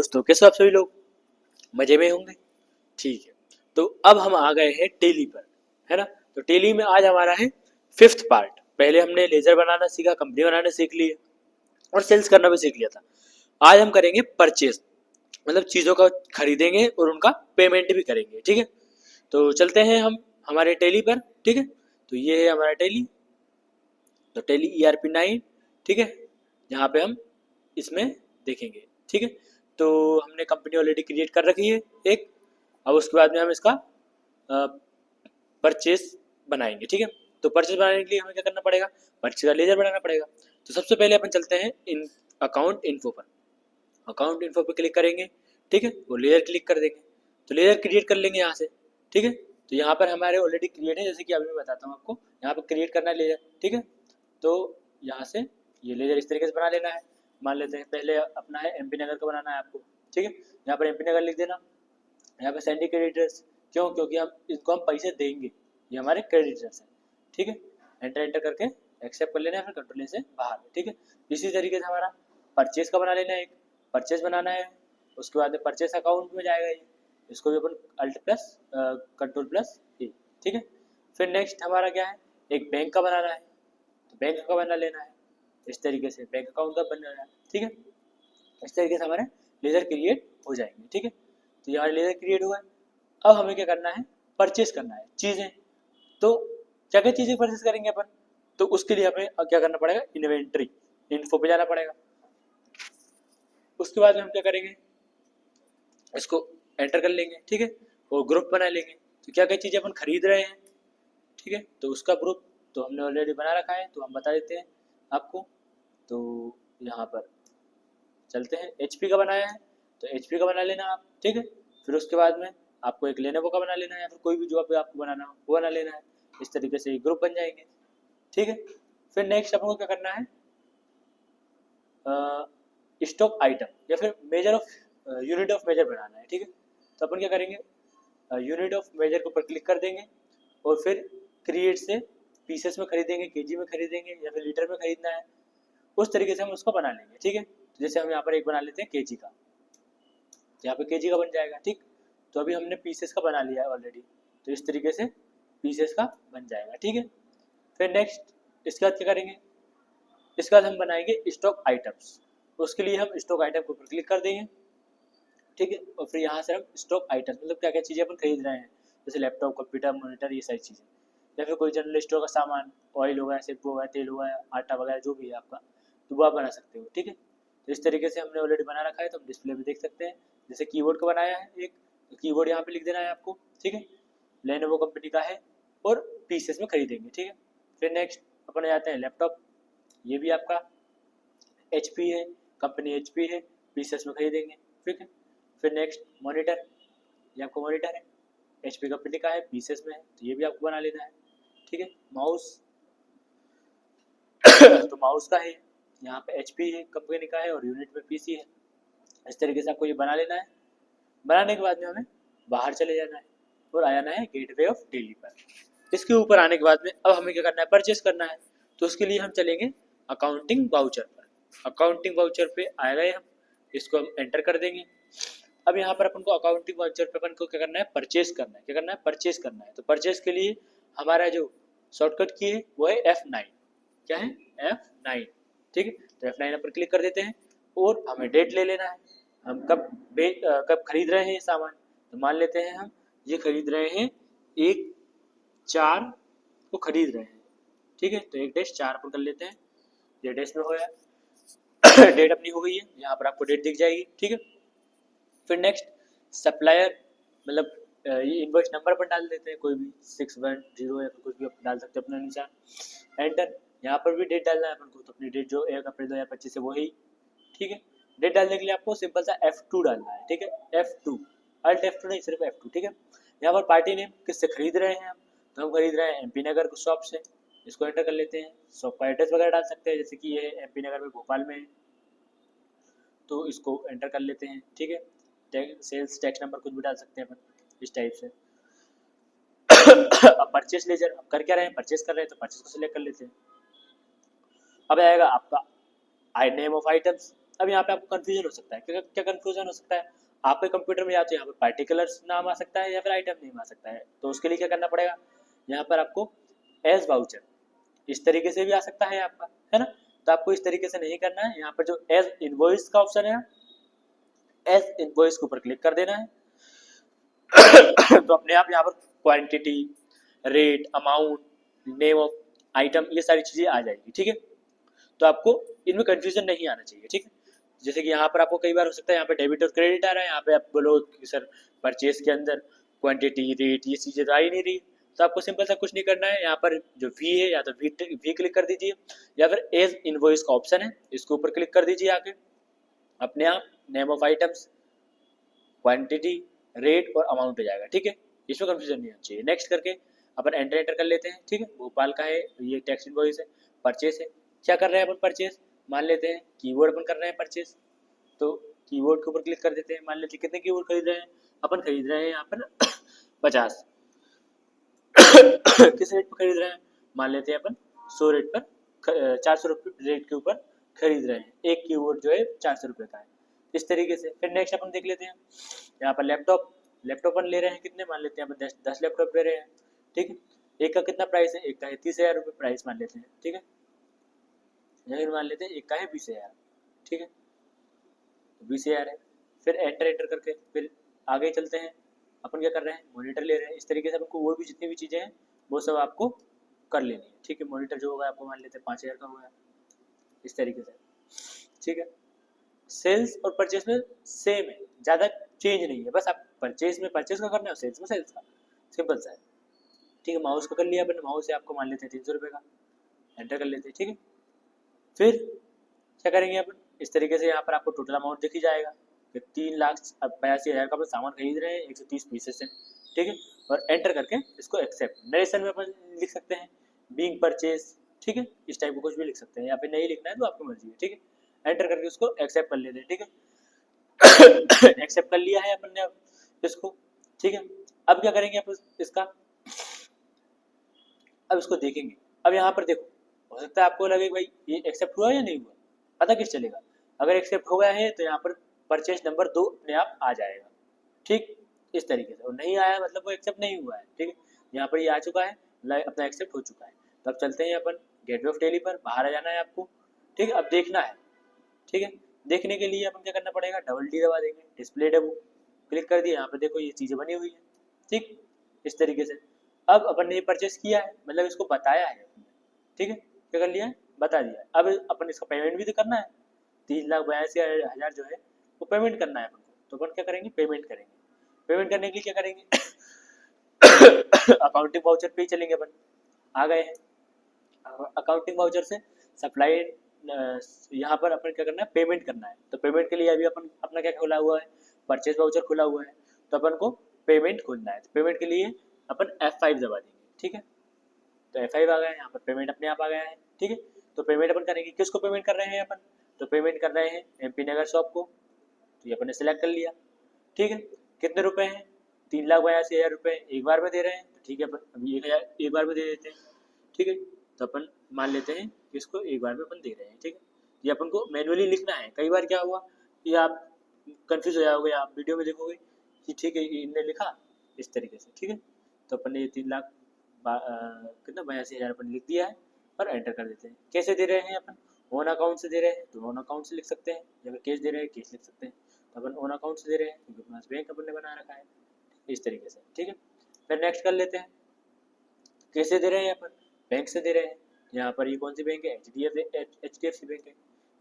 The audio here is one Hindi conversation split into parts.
दोस्तों, कैसे हो आप सभी लोग? मजे में होंगे। ठीक है, तो अब हम आ गए हैं टेली पर, है ना। तो टेली में आज हमारा है फिफ्थ पार्ट। पहले हमने लेजर बनाना सीखा, कंपनी बनाना सीख ली है और सेल्स करना भी सीख लिया था। आज हम करेंगे परचेज, मतलब चीज़ों का खरीदेंगे और उनका पेमेंट भी करेंगे। ठीक है, तो चलते हैं हम हमारे टेली पर। ठीक है, तो ये है हमारा टेली, तो टेली ERP 9। ठीक है, यहाँ पे हम इसमें देखेंगे। ठीक है, तो हमने कंपनी ऑलरेडी क्रिएट कर रखी है एक। अब उसके बाद में हम इसका परचेस बनाएंगे। ठीक है, तो परचेस बनाने के लिए हमें क्या करना पड़ेगा? परचेस का लेजर बनाना पड़ेगा। तो सबसे पहले अपन चलते हैं इन अकाउंट इन्फो पर। अकाउंट इन्फो पर क्लिक करेंगे। ठीक है, वो लेजर क्लिक कर देंगे, तो लेजर क्रिएट कर लेंगे यहाँ से। ठीक है, तो यहाँ पर हमारे ऑलरेडी क्रिएट है, जैसे कि अभी मैं बताता हूँ आपको। यहाँ पर क्रिएट करना है लेजर। ठीक है, तो यहाँ से ये लेजर इस तरीके से बना लेना है। मान लेते हैं पहले अपना है MP नगर का बनाना है आपको। ठीक है, यहाँ पर MP नगर लिख देना। यहाँ पे सेंडी क्रेडिटर्स, क्यों? क्योंकि हम इसको हम पैसे देंगे, ये हमारे क्रेडिटर्स हैं। ठीक है, एंटर एंटर करके एक्सेप्ट कर लेना है, फिर कंट्रोल से बाहर। ठीक है, इसी तरीके से हमारा परचेज का बना लेना है। एक परचेज बनाना है, उसके बाद में परचेज अकाउंट में जाएगा ये, इसको भी अपन अल्ट प्लस कंट्रोल प्लस ए। ठीक है, फिर नेक्स्ट हमारा क्या है? एक बैंक का बनाना है, तो बैंक का बना लेना है इस तरीके से, बैंक अकाउंट का बनना है। ठीक है, इस तरीके से हमारे लेजर क्रिएट हो जाएंगे। ठीक है, तो यहाँ लेजर क्रिएट हुआ है। अब हमें क्या करना है? परचेस करना है चीज़ें। तो क्या क्या चीज़ें परचेस करेंगे अपन? तो उसके लिए हमें क्या करना पड़ेगा? इन्वेंट्री इन्फो पे जाना पड़ेगा। उसके बाद में हम क्या करेंगे? इसको एंटर कर लेंगे। ठीक है, और ग्रुप बना लेंगे। तो क्या क्या चीज़ें अपन खरीद रहे हैं, ठीक है, तो उसका ग्रुप तो हमने ऑलरेडी बना रखा है, तो हम बता देते हैं आपको। तो यहाँ पर चलते हैं, HP का बनाया है, तो HP का बना लेना आप। ठीक है, फिर उसके बाद में आपको एक लेनोवो का बना लेना है, या फिर कोई भी जो आपको बनाना हो वो बना लेना है। इस तरीके से ग्रुप बन जाएंगे। ठीक है, फिर नेक्स्ट आपको क्या करना है? स्टॉक आइटम या फिर measure of unit of measure बनाना है। ठीक है, तो अपन क्या करेंगे? यूनिट ऑफ मेजर के ऊपर क्लिक कर देंगे और फिर क्रिएट से पीसेस में खरीदेंगे, केजी में खरीदेंगे या फिर लीटर में खरीदना है, उस तरीके से हम उसको बना लेंगे। ठीक है, तो जैसे हम यहाँ पर एक बना लेते हैं केजी का, यहाँ पे केजी का बन जाएगा। ठीक, तो अभी हमने पीसेस का बना लिया है ऑलरेडी, तो इस तरीके से पीसेस का बन जाएगा। ठीक है, फिर नेक्स्ट इसके बाद क्या करेंगे? इसके बाद हम बनाएंगे स्टॉक आइटम्स। उसके लिए हम स्टॉक आइटम के ऊपर क्लिक कर देंगे। ठीक है, और फिर यहाँ से हम स्टॉक आइटम मतलब क्या क्या चीज़ें अपन खरीद रहे हैं, जैसे लैपटॉप, कंप्यूटर, मॉनिटर, ये सारी चीज़ें, या फिर कोई जनरल स्टोर का सामान, ऑयल हो गया, शैम्पू हो गया, तेल हो गया, आटा वगैरह जो भी है आपका, तो वो आप बना सकते हो। ठीक है, तो इस तरीके से हमने ऑलरेडी बना रखा है, तो हम डिस्प्ले में देख सकते हैं। जैसे कीबोर्ड का बनाया है एक, तो कीबोर्ड यहाँ पे लिख देना है आपको। ठीक है, लेनोवो कंपनी का है और पीसेस में खरीदेंगे। ठीक है, फिर नेक्स्ट अपन जाते हैं लैपटॉप, ये भी आपका HP है, कंपनी HP है, पीसेस में खरीदेंगे। ठीक है, फिर नेक्स्ट मॉनिटर, ये आपको मॉनिटर है, HP कंपनी का है, पीसेस में है, तो ये भी आपको बना लेना है। ठीक है, माउस तो माउस का है, यहाँ पे HP है कंपनी का है और यूनिट में PC है। इस तरीके से आपको ये बना लेना है। बनाने के बाद में हमें बाहर चले जाना है और आ जाना है गेटवे ऑफ टेली पर। इसके ऊपर आने के बाद में अब हमें क्या करना है? परचेस करना है। तो उसके लिए हम चलेंगे अकाउंटिंग वाउचर पर। अकाउंटिंग वाउचर पे आ गए हम, इसको हम एंटर कर देंगे। अब यहाँ पर अपन को अकाउंटिंग वाउचर पे अपन को क्या करना है? परचेस करना है। क्या करना है? परचेस करना है। तो परचेस के लिए हमारा जो शॉर्टकट की है वो है F9। क्या है? F9। ठीक है, तो F9 पर क्लिक कर देते हैं और हमें डेट ले लेना है, हम कब खरीद रहे हैं ये सामान। तो मान लेते हैं हम ये खरीद रहे हैं 1/4 को खरीद रहे हैं। ठीक है, तो 1-4 पर कर लेते हैं, ये डेट में होया डेट अपनी हो गई है, यहाँ पर आपको डेट दिख जाएगी। ठीक है, फिर नेक्स्ट सप्लायर, मतलब ये इनवॉइस नंबर पर डाल देते हैं, कोई भी 610 या फिर कुछ भी डाल सकते हैं अपने अनुसार। एंटर, यहाँ पर भी डेट डालना है अपन को, तो अपनी डेट जो 1 अप्रैल 2025 है वही। ठीक है, डेट डालने के लिए आपको सिंपल सा F2 डालना है। ठीक है, F2, अल्ट F2 नहीं, सिर्फ F2। ठीक है, यहाँ पर पार्टी नेम किससे खरीद रहे हैं हम, तो हम खरीद रहे हैं MP नगर शॉप से, इसको एंटर कर लेते हैं। शॉप का एड्रेस वगैरह डाल सकते हैं, जैसे कि ये MP नगर में भोपाल में है, तो इसको एंटर कर लेते हैं। ठीक है, सेल्स टैक्स नंबर कुछ भी डाल सकते हैं अपन इस टाइप से। अब परचेस लेजर, अब कर क्या रहे हैं? परचेस कर रहे हैं, तो परचेस को सिलेक्ट कर लेते हैं। अब आएगा आपका नेम ऑफ आइटम्स, अब यहाँ पे आपको कंफ्यूजन हो सकता है, क्या क्या कंफ्यूजन हो सकता है, आपके कंप्यूटर में या तो यहाँ पे पार्टिकुलर्स नाम आ सकता है या फिर आइटम नेम आ सकता है। तो उसके लिए क्या करना पड़ेगा, यहाँ पर आपको एज वाउचर इस तरीके से भी आ सकता है आपका, है ना। तो आपको इस तरीके से नहीं करना है, यहाँ पर जो एज इनवॉइस का ऑप्शन है, एज इनवॉइस के ऊपर क्लिक कर देना है। तो अपने आप यहाँ पर quantity, rate, amount, name of item, ये सारी चीजें आ जाएगी, ठीक है। तो आपको इनमें कंफ्यूजन नहीं आना चाहिए, ठीक है। जैसे कि यहाँ पर आपको कई बार हो सकता है यहाँ पे डेबिट और क्रेडिट आ रहा है, यहाँ पे आप बोलो कि सर परचेज के अंदर क्वांटिटी, रेट, ये चीजें तो आ ही नहीं रही। तो आपको सिंपल सा कुछ नहीं करना है, यहाँ पर जो वी है या तो वी क्लिक कर दीजिए, या फिर एज इनवॉइस का ऑप्शन है इसके ऊपर क्लिक कर दीजिए आके। अपने आप name of items, quantity, rate और अमाउंट हो जाएगा, ठीक है। इसमें कंफ्यूजन नहीं होना चाहिए। नेक्स्ट करके अपन एंटर कर लेते हैं, ठीक है। भोपाल का है, ये टैक्स इनवॉइस है, परचेस है। क्या कर रहे हैं अपन, परचेस मान लेते हैं, कीवर्ड अपन कर रहे हैं परचेस, तो कीवर्ड के ऊपर क्लिक कर देते हैं। मान लेते हैं कितने कीवर्ड खरीद रहे हैं, अपन खरीद रहे हैं यहाँ पर 50। किस रेट पर खरीद रहे हैं, मान लेते हैं अपन 100 रेट पर, 400 रुपये रेट के ऊपर खरीद रहे हैं। एक कीवर्ड जो है 400 रुपये का है, इस तरीके से। फिर नेक्स्ट अपन देख लेते हैं यहाँ पर लैपटॉप, लैपटॉप अपन ले रहे हैं कितने, मान लेते हैं अपन 10 लैपटॉप ले रहे हैं, ठीक है। एक का कितना प्राइस है, एक का है 30,000 रुपये प्राइस मान लेते हैं, ठीक है। या मान लेते हैं एक का है 20,000, ठीक है, तो 20,000 है। फिर एंटर करके फिर आगे चलते हैं। अपन क्या कर रहे हैं, मॉनिटर ले रहे हैं। इस तरीके से आपको वो भी जितनी भी चीज़ें हैं वो सब आपको कर लेनी है, ठीक है। मॉनिटर जो होगा आपको मान लेते हैं 5,000 का होगा, इस तरीके से, ठीक है। सेल्स और परचेज में सेम है, ज़्यादा चेंज नहीं है, बस आप परचेज में परचेज का करना है और सेल्स में सेल्स का, सिंपल सा है, ठीक है। माउस का कर लिया अपन, माउस से आपको मान लेते हैं 300 रुपये का, एंटर कर लेते हैं, ठीक है। फिर क्या करेंगे अपन, इस तरीके से यहाँ पर आपको टोटल अमाउंट दिख ही जाएगा कि 3,82,000 का अपन सामान खरीद रहे हैं 130 पीसेस से, ठीक है। और एंटर करके इसको एक्सेप्ट, नरेशन में अपन लिख सकते हैं बीइंग परचेज, ठीक है। इस टाइप को कुछ भी लिख सकते हैं, यहाँ पे नहीं लिखना है तो आपकी मर्जी है, ठीक है। एंटर करके उसको एक्सेप्ट कर लेते हैं, ठीक है। एक्सेप्ट कर लिया है अपन ने अब इसको, ठीक है। अब क्या करेंगे अपन इसका, अब इसको देखेंगे। अब यहाँ पर देखो, हो सकता है आपको लगे भाई ये एक्सेप्ट हुआ या नहीं हुआ, पता किस चलेगा। अगर एक्सेप्ट हो गया है तो यहाँ पर परचेज नंबर 2 अपने आप आ जाएगा, ठीक, इस तरीके से। और नहीं आया मतलब वो एक्सेप्ट नहीं हुआ है, ठीक है। यहाँ पर ये आ चुका है, अपना एक्सेप्ट हो चुका है। तो अब चलते हैं अपन गेटवे ऑफ डेली पर, बाहर आ जाना है आपको, ठीक है। अब देखना है, ठीक है। देखने के लिए अपन क्या करना पड़ेगा, डबल डी दबा देंगे, डिस्प्ले डेमो क्लिक कर दिया। यहाँ पर देखो ये चीज़ें बनी हुई है, ठीक, इस तरीके से। अब अपन ने परचेस किया है, मतलब इसको बताया है, ठीक है। क्या कर लिया है, बता दिया है। अब अपन इसका पेमेंट भी तो करना है, 3,82,000 जो है वो पेमेंट करना है अपन को। तो अपन क्या करेंगे, पेमेंट करेंगे। पेमेंट करने के लिए क्या करेंगे, अकाउंटिंग वाउचर पे ही चलेंगे अपन, आ गए हैं। अकाउंटिंग वाउचर से सप्लाई, यहाँ पर अपन क्या करना है, पेमेंट करना है। तो पेमेंट के लिए अभी अपन अपना क्या खुला हुआ है, परचेज वाउचर खुला हुआ है, तो अपन को पेमेंट खोलना है। तो पेमेंट के लिए अपन F5 दबा देंगे, ठीक है। तो F5 आ गया है, यहाँ पर पेमेंट अपने आप आ गया है, ठीक है। तो पेमेंट अपन करेंगे, किसको पेमेंट कर रहे हैं अपन, तो पेमेंट कर रहे हैं MP नगर शॉप को, तो ये अपन ने सिलेक्ट कर लिया, ठीक है। कितने रुपए हैं, 3,82,000 रुपये एक बार में दे रहे हैं, तो ठीक है अपन अभी 1,000 एक बार में दे देते हैं, ठीक है। तो अपन मान लेते हैं कि इसको एक बार में अपन दे रहे हैं, ठीक है। ये अपन को मैनुअली लिखना है। कई बार क्या हुआ कि आप कंफ्यूज हो जाओगे, आप वीडियो में देखोगे कि ठीक है इनने लिखा इस तरीके से, ठीक है। तो अपन ने ये 3,82,000 अपन लिख दिया है और एंटर कर देते हैं। कैसे दे रहे हैं अपन, ओन अकाउंट से दे रहे हैं तो ओन अकाउंट से लिख सकते हैं, या फिर कैश दे रहे हैं कैश लिख सकते हैं। तो अपन ओन अकाउंट से दे रहे हैं क्योंकि अपना बैंक अपन ने बना रखा है, इस तरीके से, ठीक है। फिर नेक्स्ट कर लेते हैं, कैसे दे रहे हैं अपन, बैंक से दे रहे हैं। यहाँ पर ये कौन सी बैंक है, HDFC बैंक है,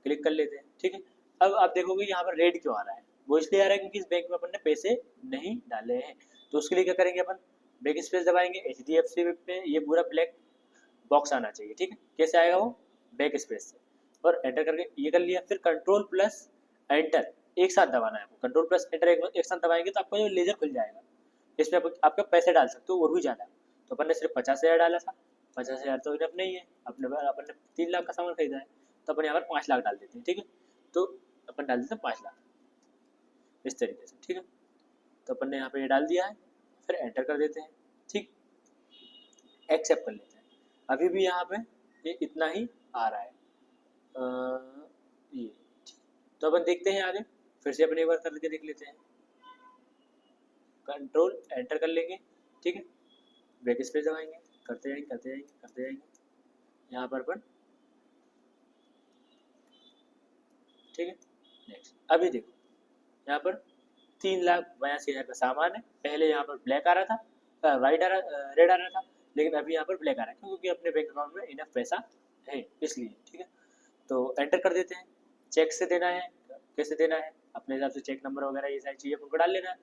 क्लिक कर लेते हैं, ठीक है। अब आप देखोगे यहाँ पर रेड क्यों आ रहा है, वो इसलिए आ रहा है क्योंकि इस बैंक में अपन ने पैसे नहीं डाले हैं। तो उसके लिए क्या करेंगे अपन, बैक स्पेस दबाएंगे, HDFC पे ये पूरा ब्लैक बॉक्स आना चाहिए, ठीक है। कैसे आएगा वो, बैक स्पेस से, और एंटर करके ये कर लिया। फिर कंट्रोल प्लस एंटर एक साथ दबाना है, कंट्रोल प्लस एंटर एक साथ दबाएंगे तो आपका जो लेजर खुल जाएगा। इसमें आपके पैसे डाल सकते हो और भी ज़्यादा। तो अपन ने सिर्फ 50,000 डाला था, 50,000 तो इनफ नहीं है, अपन ने 3 लाख का सामान खरीदा है, तो अपन यहाँ पर 5 लाख डाल देते हैं, ठीक है। तो अपन डाल देते हैं 5 लाख, इस तरीके से, ठीक है। तो अपन ने यहाँ पे ये डाल दिया है, फिर एंटर कर देते हैं, ठीक, एक्सेप्ट कर लेते हैं। अभी भी यहाँ पे ये इतना ही आ रहा है, ये, तो अपन देखते हैं आगे, फिर से अपन एक बार करके देख लेते हैं। कंट्रोल एंटर कर लेंगे, ठीक है, बैक स्पेस दबाएंगे, करते जाएंगे करते जाएंगे करते जाएंगे, यहाँ पर अपन, ठीक है। नेक्स्ट, अभी देखो यहाँ पर 3,82,000 का सामान है। पहले यहाँ पर ब्लैक आ रहा था, वाइट आ रहा, रेड आ रहा था, लेकिन अभी यहाँ पर ब्लैक आ रहा है क्योंकि अपने बैंक अकाउंट में इनफ पैसा है, इसलिए, ठीक है। तो एंटर कर देते हैं। चेक से देना है, कैसे देना है, अपने हिसाब से चेक नंबर वगैरह ये सारी चीज़ें अपन को डाल लेना है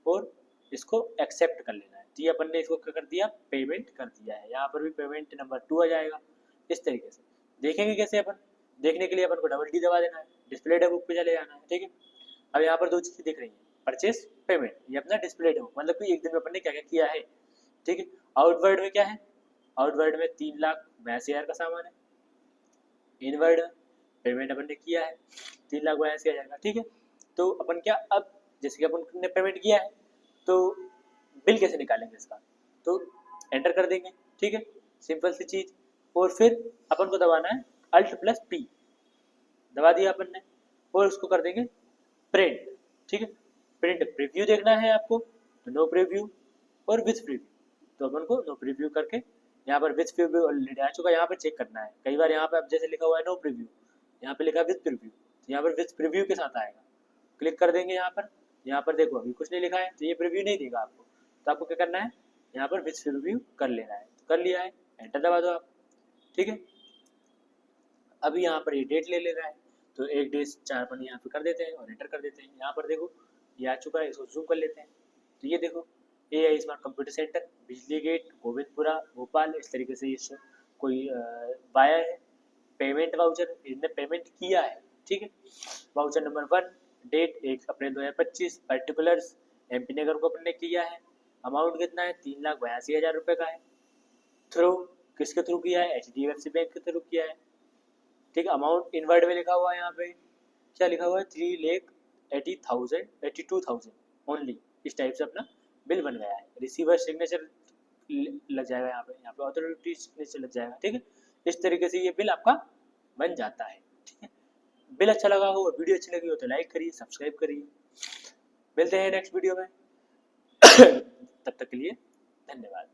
और इसको एक्सेप्ट कर लेना है। तो ये अपन ने इसको क्या कर दिया, पेमेंट कर दिया है। यहाँ पर भी पेमेंट नंबर 2 आ जाएगा। इस तरीके से देखेंगे कैसे अपन, देखने के लिए अपन को डबल डी दबा देना है, डिस्प्ले डे बुक पे चले जाना है, ठीक है। अब यहाँ पर दो चीज़ें दिख रही हैं, परचेस, पेमेंट, ये अपना डिस्प्ले डे बुक, मतलब कि एक दिन में अपन ने क्या क्या किया है, ठीक है। आउटवर्ड में क्या है, आउटवर्ड में 3,82,000 का सामान है। इनवर्ड में पेमेंट अपन ने किया है 3,82,000 का, ठीक है। तो अपन क्या, अब जैसे कि अपन ने पेमेंट किया है तो बिल कैसे निकालेंगे इसका, तो एंटर कर देंगे, ठीक है, सिंपल सी चीज़। और फिर अपन को दबाना है Alt+P, दबा दिया अपन ने, और उसको कर देंगे प्रिंट, ठीक है। प्रिंट प्रीव्यू देखना है आपको तो नो प्रीव्यू और विथ प्रीव्यू, तो अपन को नो प्रीव्यू करके यहाँ पर विथ प्रीव्यू ऑलरेडी आ चुका है, यहाँ पर चेक करना है। कई बार यहाँ पे अब जैसे लिखा हुआ है नो प्रीव्यू, यहाँ पे लिखा है विथ प्रीव्यू, तो यहाँ पर विथ प्रीव्यू के साथ आएगा। क्लिक कर देंगे यहाँ पर देखो अभी कुछ नहीं लिखा है तो ये प्रीव्यू नहीं देगा आपको, तो आपको क्या करना है, यहाँ पर विथ प्रीव्यू कर लेना है। तो कर लिया है, एंटर दबा दो आप, ठीक है। अभी यहाँ पर ये डेट ले रहा है, तो 1 डेज 4 अपन यहाँ पे कर देते हैं और एंटर कर देते हैं। यहाँ पर देखो ये आ चुका है, इसको जूम कर लेते हैं। तो ये देखो AI स्मार्ट कंप्यूटर सेंटर, बिजली गेट, गोविंदपुरा, भोपाल, इस तरीके से ये कोई बायर है। पेमेंट वाउचर, इसने पेमेंट किया है, ठीक है। वाउचर नंबर 1, डेट 1 अप्रैल 2025, पर्टिकुलर्स MP नगर को अपन ने किया है। अमाउंट कितना है, 3,82,000 रुपये का है। थ्रू किसके थ्रू किया है, HDFC बैंक के थ्रू किया है, ठीक है। अमाउंट इनवर्ड में लिखा हुआ है, यहाँ पे क्या लिखा हुआ है, 3,80,000 ओनली। इस टाइप से अपना बिल बन गया है। रिसीवर सिग्नेचर लग जाएगा यहाँ पे अथॉरिटी सिग्नेचर लग जाएगा, ठीक है। इस तरीके से ये बिल आपका बन जाता है, ठीक है। बिल अच्छा लगा हो और वीडियो अच्छी लगी हो तो लाइक करिए, सब्सक्राइब करिए। मिलते हैं नेक्स्ट वीडियो में तब तक के लिए धन्यवाद।